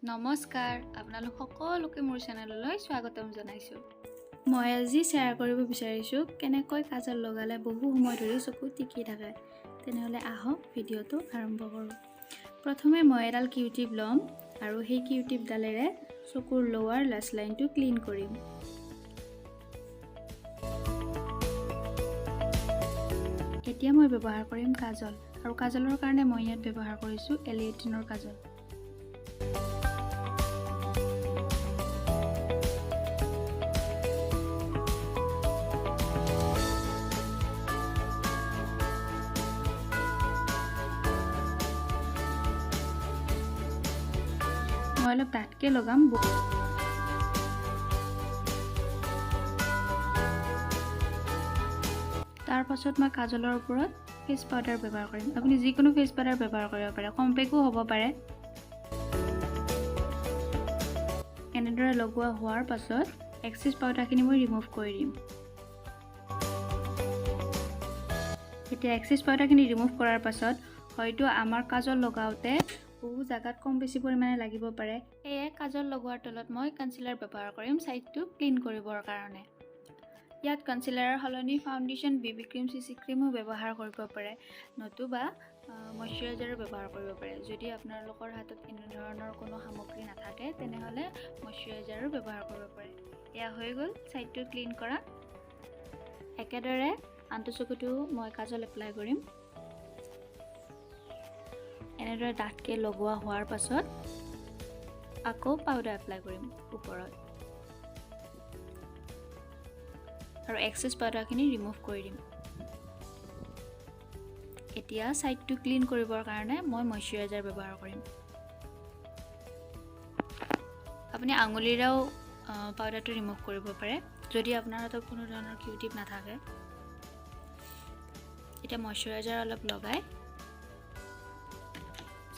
নমস্কাৰ আপোনালোক সকলোকে মোৰ চেনেললৈ স্বাগতম জনাইছো মই আজি শ্বেয়াৰ কৰিব বিচাৰিছো কেনেকৈ কাজল লগালে বহু সময় ধৰি চকু টিকি থাকে তেনেহলে আহক ভিডিওটো আৰম্ভ কৰো প্ৰথমে মই এডাল কিউটিপ লম আৰু সেই কিউটিপ ডালেৰে চকুৰ লোৱাৰ লাছ লাইনটো ক্লিন কৰিম এতিয়া মই ব্যৱহাৰ কৰিম কাজল আৰু কাজলৰ কাৰণে মই ইয়াত ব্যৱহাৰ কৰিছো ELLE18 ৰ কাজল মই অলপ ডাঠকে লগাম তাৰ পাছত মই কাজলৰ ওপৰত ফেস পাউডাৰ ব্যৱহাৰ কৰিম আপুনি যিকোনো ফেস পাউডাৰ ব্যৱহাৰ কৰিব পাৰে কম্পেকো হ'ব পাৰে এনেদৰে লগোৱা হোৱাৰ পাছত এক্সেস পাউডাৰখিনি মই ৰিমুভ কৰি দিম এতিয়া এক্সেস পাউডাৰখিনি ৰিমুভ কৰাৰ পাছত হয়তো আমাৰ কাজল লগাওতে বহু জাগাত কম বেছি পৰিমাণে লাগিব পাৰে এয়ে কাজল লগোৱাৰ তলত মই কনসিলাৰ ব্যৱহাৰ কৰিম সাইডটো ক্লিন কৰিবৰ কাৰণে ইয়াত কনসিলাৰৰ হলনি ফাউন্ডেশন বিবি ক্ৰীম সিসি ক্ৰীমো ব্যৱহাৰ কৰিব পাৰে নতুবা ময়শ্চাৰাইজাৰ ব্যৱহাৰ কৰিব পাৰে যদি আপোনালোকৰ হাতত এনে ধৰণৰ কোনো সামগ্ৰী নাথাকে তেনেহলে ময়শ্চাৰাইজাৰ ব্যৱহাৰ কৰিব পাৰে এয়া হৈ গল সাইডটো ক্লিন কৰা একেদৰে আনটো চকুটো মই কাজল এপ্লাই কৰিম এনেদৰে ডাঠকে লগোৱা হোৱাৰ পাছত আকৌ পাউডাৰ এপ্লাই কৰিম ওপৰত আৰু এক্সেস পাউডাৰখিনি ৰিমুভ কৰি দিম এতিয়া সাইডটো ক্লিন কৰিবৰ কাৰণে মই ময়শ্চাৰাইজাৰ ব্যৱহাৰ কৰিম আপুনি আঙুলিৰাও পাউডাৰটো ৰিমুভ কৰিব পাৰে যদি আপোনাৰ হাতত কোনো ধৰণৰ কিউটিপ নাথাকে এতিয়া ময়শ্চাৰাইজাৰ অলপ লগাই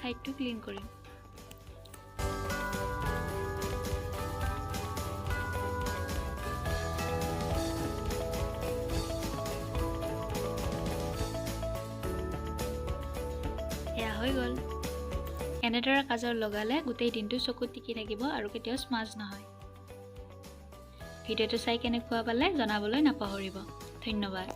সাইডটো ক্লিন কৰিম এয়া হৈ গল এনেদৰে কাজল লগালে গোটেই দিনটো চকুত টিকি থাকিব আৰু কেতিয়াও স্মাজ নহয় ভিডিওটো চাই কেনেকুৱা পালে জনাবলৈ নাপাহৰিব ধন্যবাদ